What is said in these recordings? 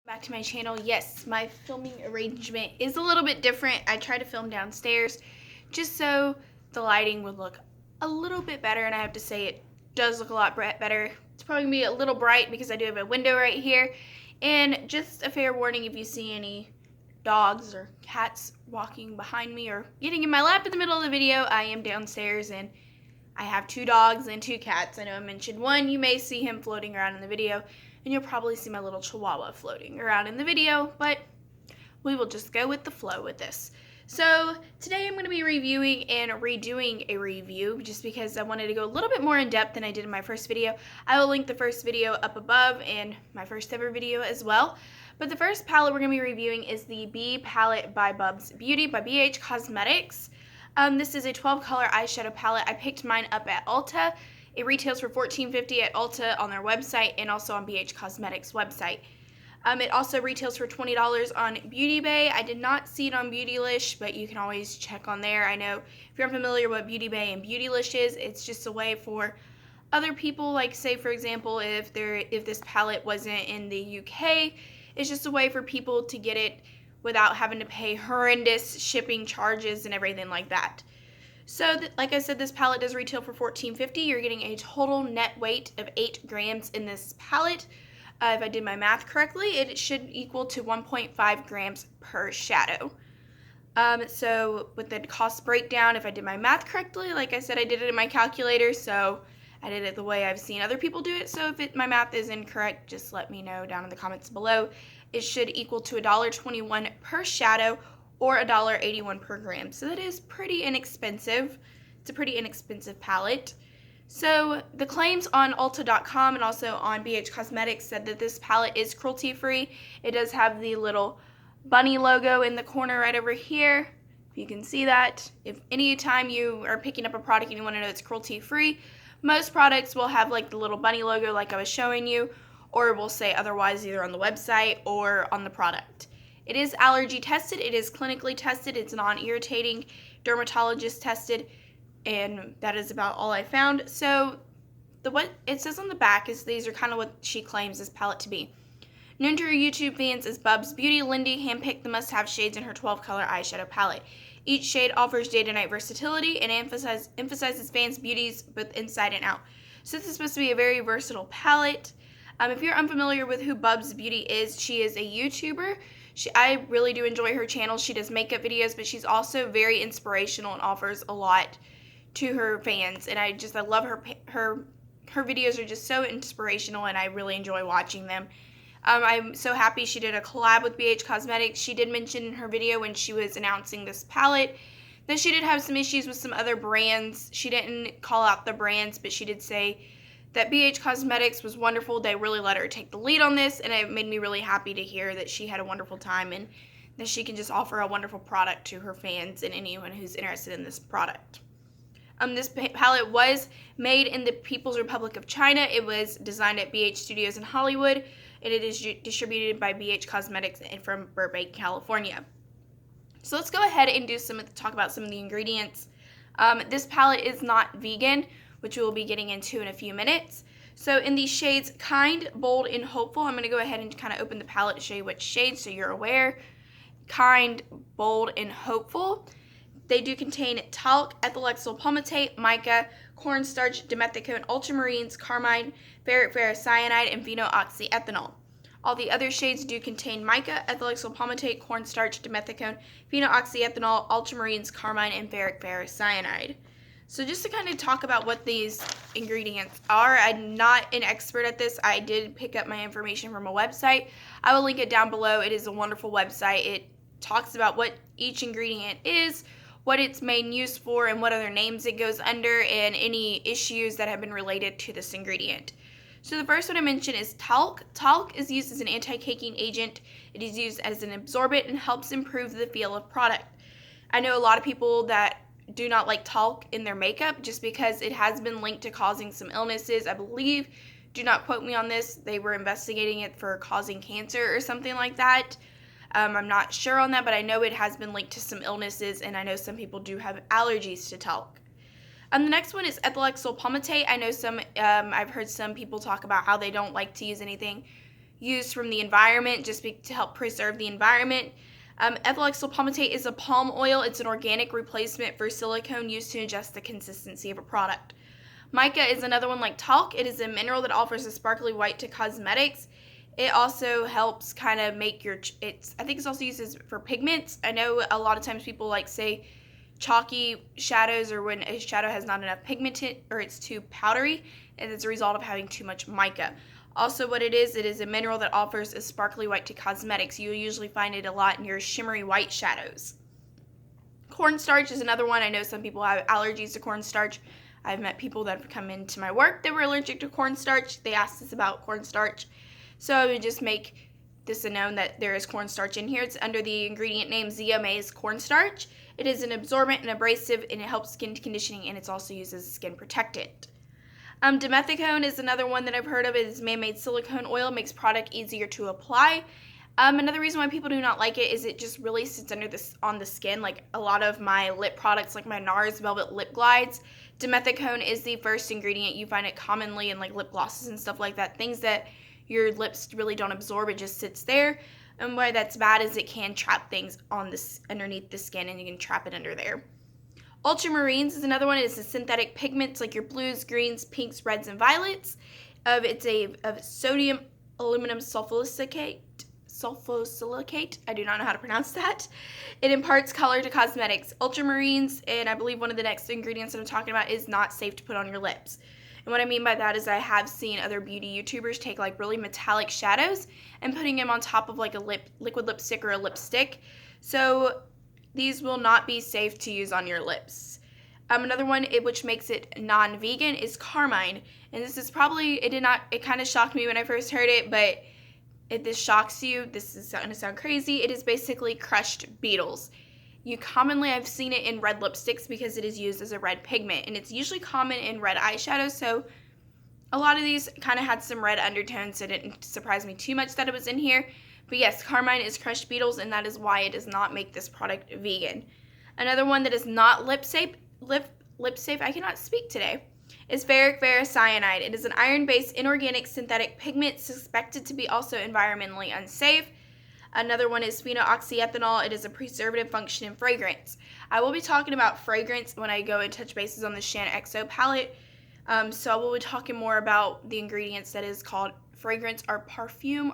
Back to my channel. Yes, my filming arrangement is a little bit different. I try to film downstairs just so the lighting would look a little bit better, and I have to say it does look a lot better. It's probably gonna be a little bright because I do have a window right here. And just a fair warning, if you see any dogs or cats walking behind me or getting in my lap in the middle of the video, I am downstairs and I have 2 dogs and 2 cats. I know I mentioned one. You may see him floating around in the video, and you'll probably see my little chihuahua floating around in the video, but we will just go with the flow with this. So today I'm going to be reviewing and redoing a review just because I wanted to go a little bit more in depth than I did in my first video. I will link the first video up above and my first ever video as well. But the first palette we're going to be reviewing is the Be palette by Bubz Beauty by BH Cosmetics. This is a 12 color eyeshadow palette. I picked mine up at Ulta. It retails for $14.50 at Ulta on their website and also on BH Cosmetics website. It also retails for $20 on Beauty Be. I did not see it on Beautylish, but you can always check on there. I know if you're unfamiliar with Beauty Be and Beautylish is, it's just a way for other people, like say for example, if this palette wasn't in the UK, it's just a way for people to get it without having to pay horrendous shipping charges and everything like that. So, like I said, this palette does retail for $14.50. You're getting a total net weight of 8 grams in this palette. If I did my math correctly, it should equal to 1.5 grams per shadow. So, with the cost breakdown, if I did my math correctly, like I said, I did it in my calculator, so I did it the way I've seen other people do it. So, if my math is incorrect, just let me know down in the comments below. It should equal to $1.21 per shadow or $1.81 per gram. So that is pretty inexpensive. It's a pretty inexpensive palette. So the claims on Ulta.com and also on BH Cosmetics said that this palette is cruelty-free. It does have the little bunny logo in the corner right over here. If you can see that. If any time you are picking up a product and you want to know it's cruelty-free, most products will have like the little bunny logo like I was showing you, or will say otherwise either on the website or on the product. It is allergy tested, it is clinically tested, it's non-irritating, dermatologist tested, and that is about all I found. So what it says on the back is these are kind of what she claims this palette to be. Known to her YouTube fans as Bubz Beauty, Lindy handpicked the must-have shades in her 12-color eyeshadow palette. Each shade offers day-to-night versatility and emphasizes fans' beauties both inside and out. So this is supposed to be a very versatile palette. If you're unfamiliar with who Bubz Beauty is, she is a YouTuber. I really do enjoy her channel. She does makeup videos, but she's also very inspirational and offers a lot to her fans. And I love her videos are just so inspirational, and I really enjoy watching them. I'm so happy she did a collab with BH Cosmetics. She did mention in her video when she was announcing this palette that she did have some issues with some other brands. She didn't call out the brands, but she did say that BH Cosmetics was wonderful. They really let her take the lead on this, and it made me really happy to hear that she had a wonderful time and that she can just offer a wonderful product to her fans and anyone who's interested in this product. This palette was made in the People's Republic of China. It was designed at BH Studios in Hollywood, and it is distributed by BH Cosmetics from Burbank, California. So let's go ahead and talk about some of the ingredients. This palette is not vegan, which we will be getting into in a few minutes. So in these shades, Kind, Bold, and Hopeful, I'm going to go ahead and kind of open the palette to show you which shades so you're aware. Kind, Bold, and Hopeful. They do contain talc, ethyl palmitate, mica, cornstarch, dimethicone, ultramarines, carmine, ferrocyanide, and phenoxyethanol. All the other shades do contain mica, ethyl palmitate, cornstarch, dimethicone, phenoxyethanol, ultramarines, carmine, and ferrocyanide. So just to kind of talk about what these ingredients are, I'm not an expert at this. I did pick up my information from a website. I will link it down below. It is a wonderful website. It talks about what each ingredient is, what it's main use for, and what other names it goes under, and any issues that have been related to this ingredient. So the first one I mentioned is talc. Talc is used as an anti-caking agent. It is used as an absorbent and helps improve the feel of product. I know a lot of people that do not like talc in their makeup just because it has been linked to causing some illnesses. I believe, do not quote me on this, they were investigating it for causing cancer or something like that. I'm not sure on that, but I know it has been linked to some illnesses, and I know some people do have allergies to talc. The next one is ethyl palmitate. I know I've heard some people talk about how they don't like to use anything used from the environment just to help preserve the environment. Ethyl ethyl palmitate is a palm oil. It's an organic replacement for silicone used to adjust the consistency of a product. Mica is another one like talc. It is a mineral that offers a sparkly white to cosmetics. It also helps kind of make I think it's also used for pigments. I know a lot of times people like say chalky shadows or when a shadow has not enough pigment or it's too powdery, and it's a result of having too much mica. Also what it is a mineral that offers a sparkly white to cosmetics. You'll usually find it a lot in your shimmery white shadows. Cornstarch is another one. I know some people have allergies to cornstarch. I've met people that have come into my work that were allergic to cornstarch. They asked us about cornstarch. So I would just make this known that there is cornstarch in here. It's under the ingredient name Zeomaze cornstarch. It is an absorbent and abrasive, and it helps skin conditioning, and it's also used as a skin protectant. Dimethicone is another one that I've heard of. It is man-made silicone oil. It makes product easier to apply. Another reason why people do not like it is it just really sits on the skin. Like a lot of my lip products, like my NARS Velvet Lip Glides, dimethicone is the first ingredient. You find it commonly in like lip glosses and stuff like that. Things that your lips really don't absorb, it just sits there. And why that's bad is it can trap things underneath the skin, and you can trap it under there. Ultramarines is another one. It's a synthetic pigments like your blues, greens, pinks, reds, and violets. It's a sodium aluminum sulfosilicate. I do not know how to pronounce that. It imparts color to cosmetics. Ultramarines, and I believe one of the next ingredients that I'm talking about, is not safe to put on your lips. And what I mean by that is I have seen other beauty YouTubers take like really metallic shadows and putting them on top of like a liquid lipstick or a lipstick. So these will not be safe to use on your lips. Another one which makes it non-vegan is carmine. And this is probably, it kind of shocked me when I first heard it, but if this shocks you, this is going to sound crazy. It is basically crushed beetles. I've seen it in red lipsticks because it is used as a red pigment, and it's usually common in red eyeshadows, so a lot of these kind of had some red undertones, so it didn't surprise me too much that it was in here. But yes, carmine is crushed beetles, and that is why it does not make this product vegan. Another one that is not lip safe, I cannot speak today, is ferric ferrocyanide. It is an iron-based inorganic synthetic pigment suspected to be also environmentally unsafe. Another one is phenoxyethanol. It is a preservative function in fragrance. I will be talking about fragrance when I go and touch bases on the Shan XO palette. So I will be talking more about the ingredients that is called fragrance or perfume.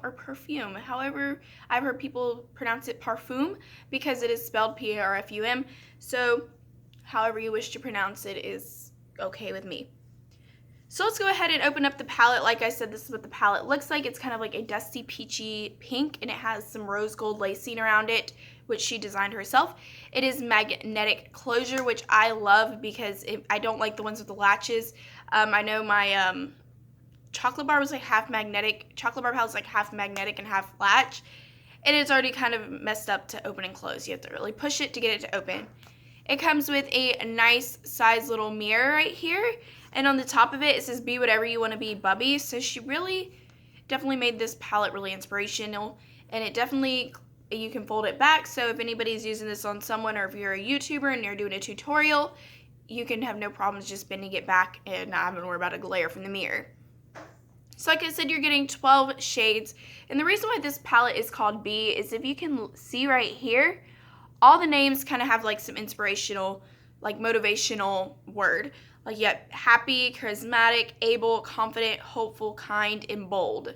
However, I've heard people pronounce it parfum because it is spelled P-A-R-F-U-M. So however you wish to pronounce it is okay with me. So let's go ahead and open up the palette. Like I said, this is what the palette looks like. It's kind of like a dusty peachy pink, and it has some rose gold lacing around it, which she designed herself. It is magnetic closure, which I love because I don't like the ones with the latches. I know my chocolate bar was like half magnetic. Chocolate bar palette was like half magnetic and half latch, and it's already kind of messed up to open and close. You have to really push it to get it to open. It comes with a nice size little mirror right here. And on the top of it, it says, "Be whatever you want to be, Bubby." So she definitely made this palette really inspirational. And it definitely, you can fold it back. So if anybody's using this on someone, or if you're a YouTuber and you're doing a tutorial, you can have no problems just bending it back and not having to worry about a glare from the mirror. So like I said, you're getting 12 shades. And the reason why this palette is called B is if you can see right here, all the names kind of have like some inspirational, like motivational word. Like you have happy, charismatic, able, confident, hopeful, kind, and bold.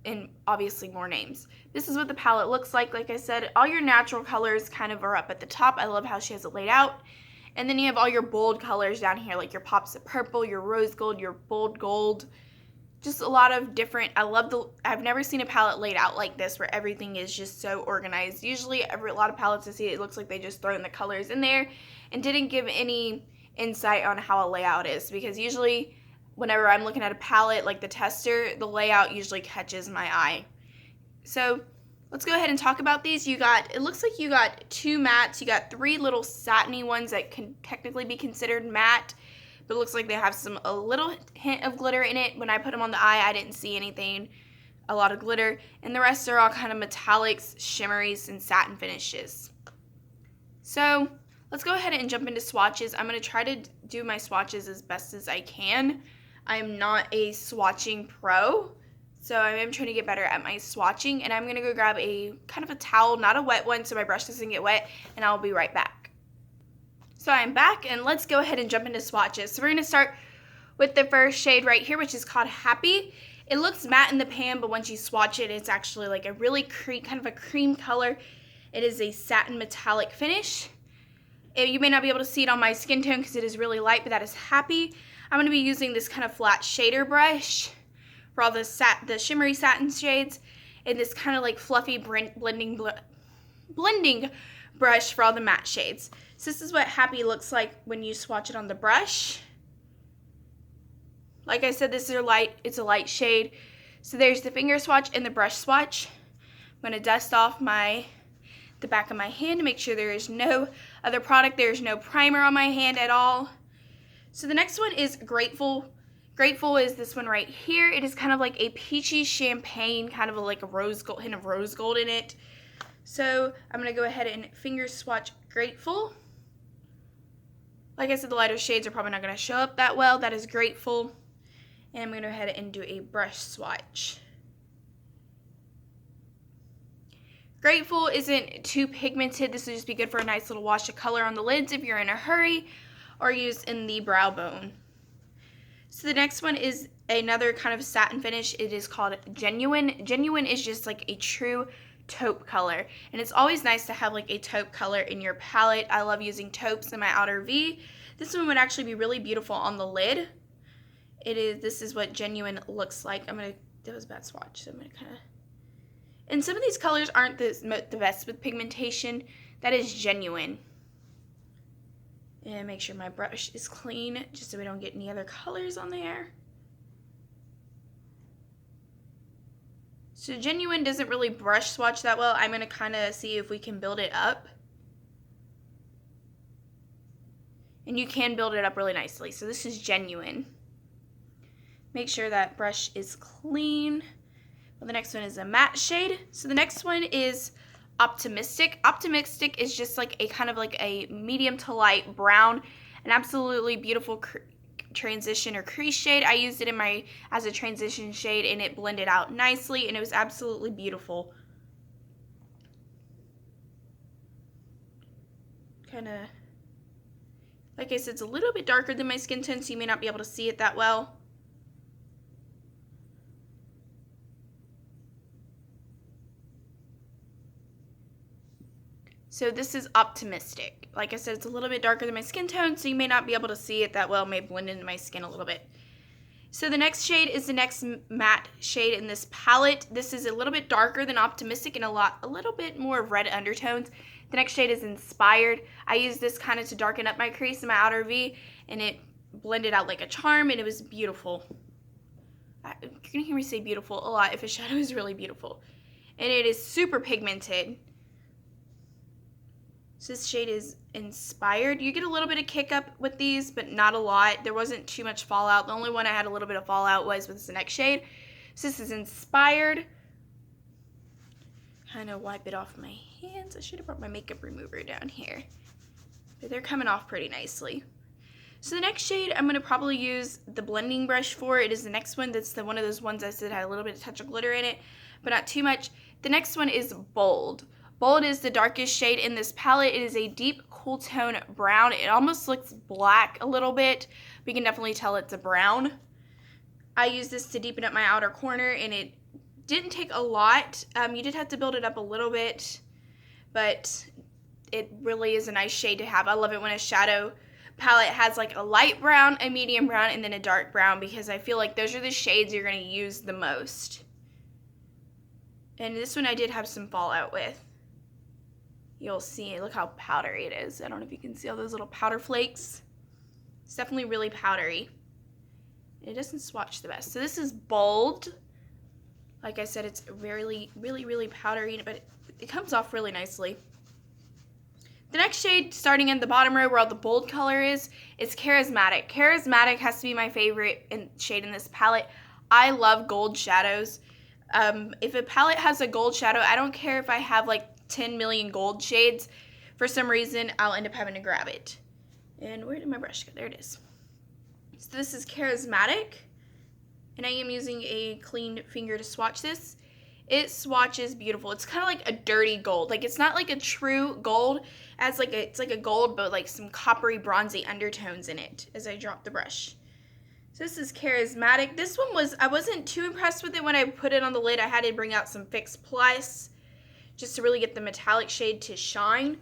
And obviously more names. This is what the palette looks like. Like I said, all your natural colors kind of are up at the top. I love how she has it laid out. And then you have all your bold colors down here, like your pops of purple, your rose gold, your bold gold. Just a lot of different, I've never seen a palette laid out like this where everything is just so organized. Usually a lot of palettes I see, it looks like they just throw in the colors in there and didn't give any insight on how a layout is, because usually whenever I'm looking at a palette like the tester, the layout usually catches my eye. So let's go ahead and talk about these. It looks like you got 2 mattes. You got 3 little satiny ones that can technically be considered matte, but it looks like they have a little hint of glitter in it. When I put them on the eye, I didn't see a lot of glitter, and the rest are all kind of metallics, shimmeries, and satin finishes. So let's go ahead and jump into swatches. I'm going to try to do my swatches as best as I can. I am not a swatching pro, So I am trying to get better at my swatching, and I'm going to go grab a kind of a towel, not a wet one, so my brush doesn't get wet, and I'll be right back. So I'm back, and let's go ahead and jump into swatches. So we're going to start with the first shade right here, which is called Happy. It looks matte in the pan, but once you swatch it, it's actually like a really kind of a cream color. It is a satin metallic finish. You may not be able to see it on my skin tone because it is really light, but that is Happy. I'm going to be using this kind of flat shader brush for all the shimmery satin shades, and this kind of like fluffy blending brush for all the matte shades. So this is what Happy looks like when you swatch it on the brush. Like I said, this is it's a light shade. So there's the finger swatch and the brush swatch. I'm going to dust off the back of my hand to make sure there is no other product. There's no primer on my hand at all. So the next one is Grateful. Grateful is this one right here. It is kind of like a peachy champagne, kind of like a rose gold, hint of rose gold in it. So I'm going to go ahead and finger swatch Grateful. Like I said, the lighter shades are probably not going to show up that well. That is Grateful. And I'm going to go ahead and do a brush swatch. Grateful isn't too pigmented. This would just be good for a nice little wash of color on the lids if you're in a hurry, or use in the brow bone. So the next one is another kind of satin finish. It is called Genuine. Genuine is just like a true taupe color, and it's always nice to have like a taupe color in your palette. I love using taupes in my outer V. This one would actually be really beautiful on the lid. This is what Genuine looks like. That was a bad swatch, so I'm gonna kind of, and some of these colors aren't the best with pigmentation. That is Genuine. And make sure my brush is clean, just so we don't get any other colors on there. So Genuine doesn't really brush swatch that well. I'm going to kind of see if we can build it up. And you can build it up really nicely. So this is Genuine. Make sure that brush is clean. Well, the next one is a matte shade. So the next one is Optimistic. Optimistic is just like a kind of like a medium to light brown, an absolutely beautiful transition or crease shade. I used it as a transition shade, and it blended out nicely, and it was absolutely beautiful. Kind of, like I said, it's a little bit darker than my skin tone, so you may not be able to see it that well. So this is Optimistic. Like I said, it's a little bit darker than my skin tone, so you may not be able to see it that well. It may blend into my skin a little bit. So the next shade is the next matte shade in this palette. This is a little bit darker than Optimistic and a little bit more of red undertones. The next shade is Inspired. I used this kind of to darken up my crease in my outer V, and it blended out like a charm, and it was beautiful. You're going to hear me say beautiful a lot if a shadow is really beautiful. And it is super pigmented. So this shade is Inspired. You get a little bit of kick up with these, but not a lot. There wasn't too much fallout. The only one I had a little bit of fallout was with the next shade. So this is Inspired. Kind of wipe it off my hands. I should have brought my makeup remover down here. But they're coming off pretty nicely. So the next shade I'm going to probably use the blending brush for. It is the next one. That's one of those ones I said had a little bit of touch of glitter in it, but not too much. The next one is Bold. Bold is the darkest shade in this palette. It is a deep cool tone brown. It almost looks black a little bit, but you can definitely tell it's a brown. I use this to deepen up my outer corner, and it didn't take a lot. You did have to build it up a little bit, but it really is a nice shade to have. I love it when a shadow palette has like a light brown, a medium brown, and then a dark brown, because I feel like those are the shades you're going to use the most. And this one I did have some fallout with. You'll see, look how powdery it is. I don't know if you can see all those little powder flakes. It's definitely really powdery. It doesn't swatch the best. So this is Bold. Like I said, it's really, really, really powdery, but it comes off really nicely. The next shade, starting in the bottom row where all the bold color is Charismatic. Charismatic has to be my favorite shade in this palette. I love gold shadows. If a palette has a gold shadow, I don't care if I have like 10 million gold shades. For some reason, I'll end up having to grab it. And where did my brush go? There it is. So this is Charismatic. and I am using a clean finger to swatch this. It swatches beautiful. It's kind of like a dirty gold. Like, it's not like a true gold. It's like a gold, but like some coppery, bronzy undertones in it as I drop the brush. So this is Charismatic. This one I wasn't too impressed with it when I put it on the lid. I had to bring out some Fix Plus just to really get the metallic shade to shine.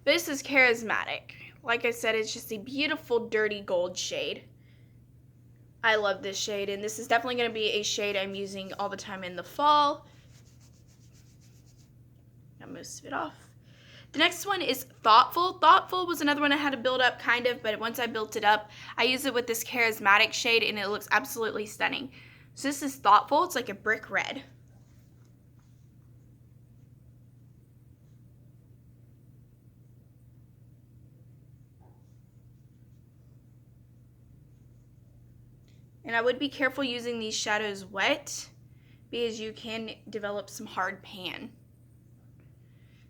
But this is Charismatic. Like I said, it's just a beautiful, dirty gold shade. I love this shade, and this is definitely going to be a shade I'm using all the time in the fall. Got most of it off. The next one is Thoughtful. Thoughtful was another one I had to build up kind of, but once I built it up, I use it with this Charismatic shade, and it looks absolutely stunning. So this is Thoughtful. It's like a brick red. And I would be careful using these shadows wet because you can develop some hard pan.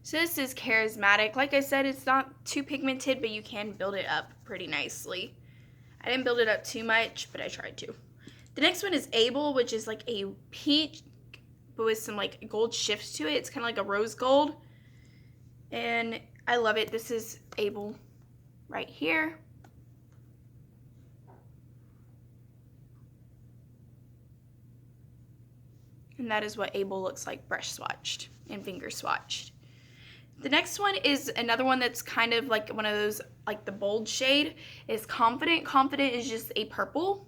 So this is Charismatic. Like I said, it's not too pigmented, but you can build it up pretty nicely. I didn't build it up too much, but I tried to. The next one is Able, which is like a peach, but with some like gold shifts to it. It's kind of like a rose gold. And I love it. This is Able right here. And that is what Able looks like brush swatched and finger swatched. The next one is another one that's kind of like one of those, like the bold shade, is Confident. Confident is just a purple.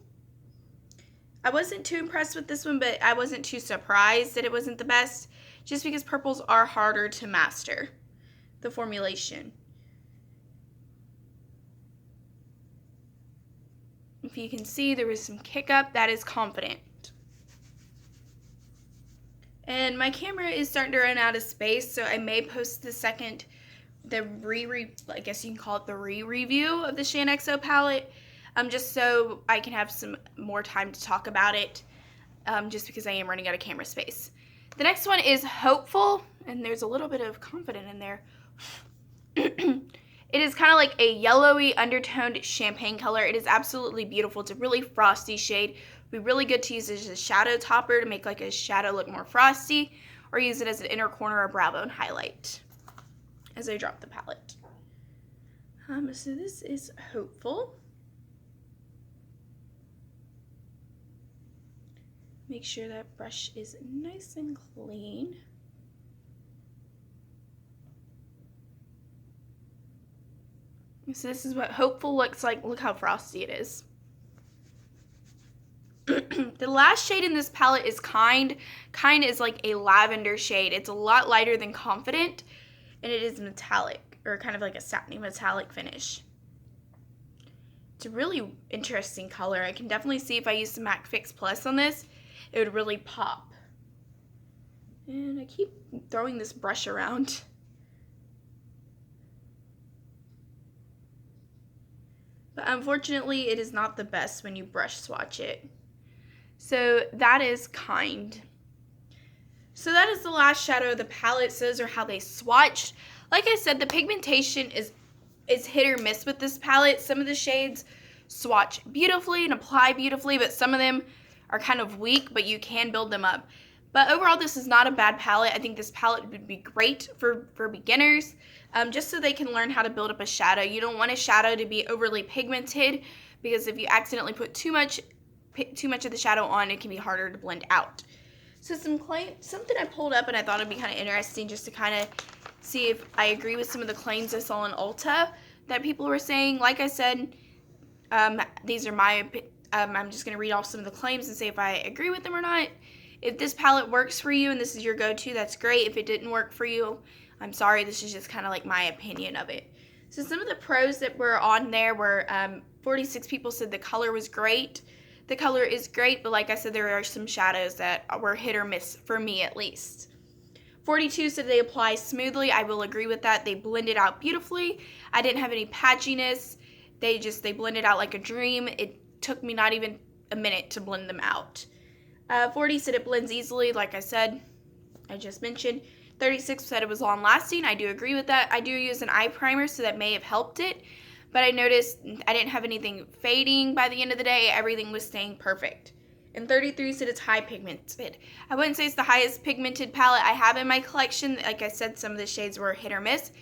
I wasn't too impressed with this one, but I wasn't too surprised that it wasn't the best, just because purples are harder to master, the formulation. If you can see, there was some kick up. That is Confident. And my camera is starting to run out of space, so I may post I guess you can call it the re-review of the Shane XO palette, just so I can have some more time to talk about it, just because I am running out of camera space. The next one is Hopeful, and there's a little bit of Confident in there. It is kind of like a yellowy undertoned champagne color. It is absolutely beautiful. It's a really frosty shade. Be really good to use it as a shadow topper to make like a shadow look more frosty, or use it as an inner corner or brow bone highlight as I drop the palette. So this is Hopeful. Make sure that brush is nice and clean. So this is what Hopeful looks like. Look how frosty it is. The last shade in this palette is Kind. Kind is like a lavender shade. It's a lot lighter than Confident, and it is metallic, or kind of like a satiny metallic finish. It's a really interesting color. I can definitely see if I use some MAC Fix Plus on this, it would really pop. And I keep throwing this brush around. But unfortunately, it is not the best when you brush swatch it. So that is Kind. So that is the last shadow of the palette. So those are how they swatched. Like I said, the pigmentation is hit or miss with this palette. Some of the shades swatch beautifully and apply beautifully, but some of them are kind of weak, but you can build them up. But overall, this is not a bad palette. I think this palette would be great for beginners, just so they can learn how to build up a shadow. You don't want a shadow to be overly pigmented, because if you accidentally put too much of the shadow on, it can be harder to blend out. So something I pulled up and I thought it'd be kind of interesting, just to kind of see if I agree with some of the claims I saw on Ulta that people were saying. Like I said, these are my I'm just going to read off some of the claims and say if I agree with them or not. If this palette works for you and this is your go-to, that's great. If it didn't work for you, I'm sorry. This is just kind of like my opinion of it. So some of the pros that were on there were 46 people said the color was great. The color is great, but like I said, there are some shadows that were hit or miss for me at least. 42 said they apply smoothly. I will agree with that. They blended out beautifully. I didn't have any patchiness. They blended out like a dream. It took me not even a minute to blend them out. 40 said it blends easily, like I said, I just mentioned. 36 said it was long lasting. I do agree with that. I do use an eye primer, so that may have helped it. But I noticed I didn't have anything fading by the end of the day. Everything was staying perfect. and 33 said it's high pigmented. I wouldn't say it's the highest pigmented palette I have in my collection. Like I said, some of the shades were hit or miss,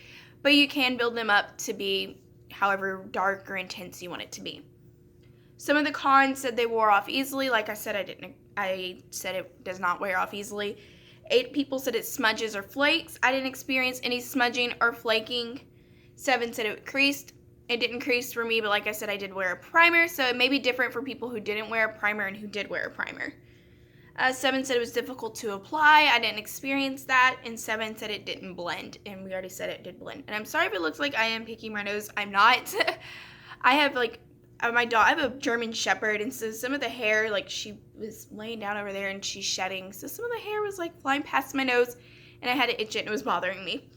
but you can build them up to be however dark or intense you want it to be. Some of the cons said they wore off easily. Like I said, I said it does not wear off easily. 8 people said it smudges or flakes. I didn't experience any smudging or flaking. 7 said it creased. It didn't crease for me, but like I said, I did wear a primer, so it may be different for people who didn't wear a primer and who did wear a primer. 7 said it was difficult to apply. I didn't experience that. And 7 said it didn't blend, and we already said it did blend. And I'm sorry if it looks like I am picking my nose. I'm not. I have my dog. I have a German Shepherd, and so some of the hair, like she was laying down over there and she's shedding, so some of the hair was like flying past my nose, and I had to itch it, and it was bothering me.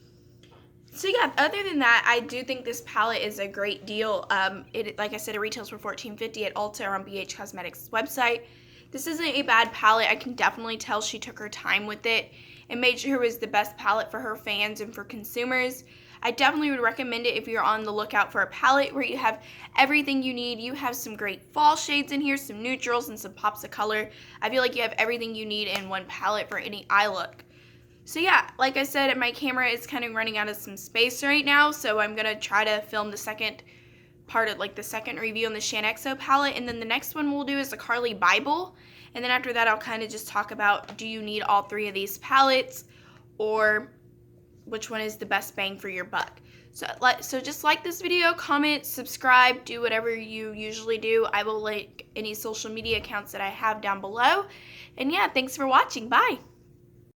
So yeah, other than that, I do think this palette is a great deal. Like I said, it retails for $14.50 at Ulta or on BH Cosmetics' website. This isn't a bad palette. I can definitely tell she took her time with it and made sure it was the best palette for her fans and for consumers. I definitely would recommend it if you're on the lookout for a palette where you have everything you need. You have some great fall shades in here, some neutrals, and some pops of color. I feel like you have everything you need in one palette for any eye look. So yeah, like I said, my camera is kind of running out of some space right now, so I'm going to try to film the second part of the second review on the Shaaanxo palette, and then the next one we'll do is the Carly Bible, and then after that I'll kind of just talk about, do you need all 3 of these palettes, or which one is the best bang for your buck. So just like this video, comment, subscribe, do whatever you usually do. I will link any social media accounts that I have down below. And yeah, thanks for watching. Bye.